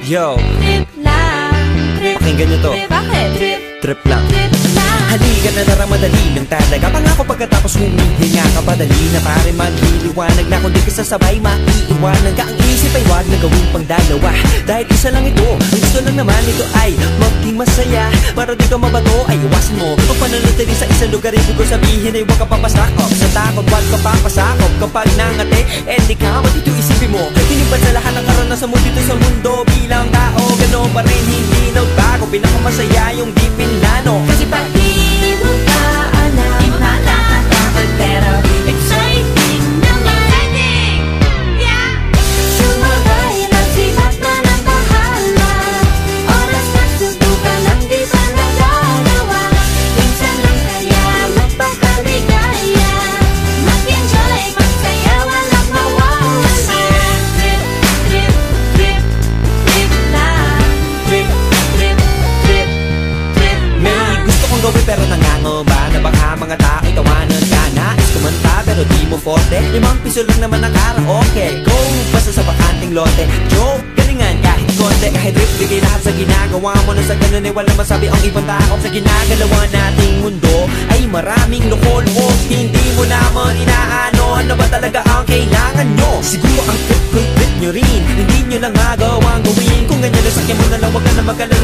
Yo, Trip lang, trip. pakinggan nyo to. Bakit? Trip, Trip lang. trip lang. Halika na tara, madali lang talaga. Pangako pagkatapos humihinga ka, padali na pare magliliwanag na. Kung di ka sasabay, maiiwanan ka. Ang isip ay wag na gawin pang dalawa, dahil isa lang ito. Ang gusto lang naman ito ay maging masaya. Para di ka mabato ay iwasan mo ang pananatili sa isang lugar. Ibig ko sabihin ay huwag ka papasakop sa takot, wag ka papasakop. Kapag nangate, di ka dito isipin mo. Tinipan sa lahat ng karanasan mo dito sa mundo. Bilang tao, gano'n pa rin, hindi nagbago. Pinakamasaya yung di pinlano. Kasi pag di mo ka alam, di mo na natatakot, pero exciting naman. Exciting! Yeah! Sumabay lang sibat na ng bahala. Oras na subukan ang di pa nagagawa. Minsan lang kaya magpakaligaya. Mag-enjoy, magsaya, walang mawawala. Trip, trip, trip, trip lang. Trip, trip, trip, trip May lang. gusto kong gawin pero nangangamba na baka mga tao'y tawanan ka. Nais kumanta pero di mo forte. 5 piso lang naman ang karaoke. Go! Basta sa bakanting lote. Joke! Galingan kahit konti. Kahit rip, bigay lahat sa ginagawa mo. Na sa ganun ay walang masabi ang ibang tao. Sa ginagalawa nating mundo ay maraming loko-loko. Hindi mo naman inaano. Ano ba talaga ang kailangan nyo? Siguro ang trip ko'y trip nyo rin. Hindi nyo lang magawang gawin. Kung ganyan, sakyan mo na lang, wag ka na magkalala.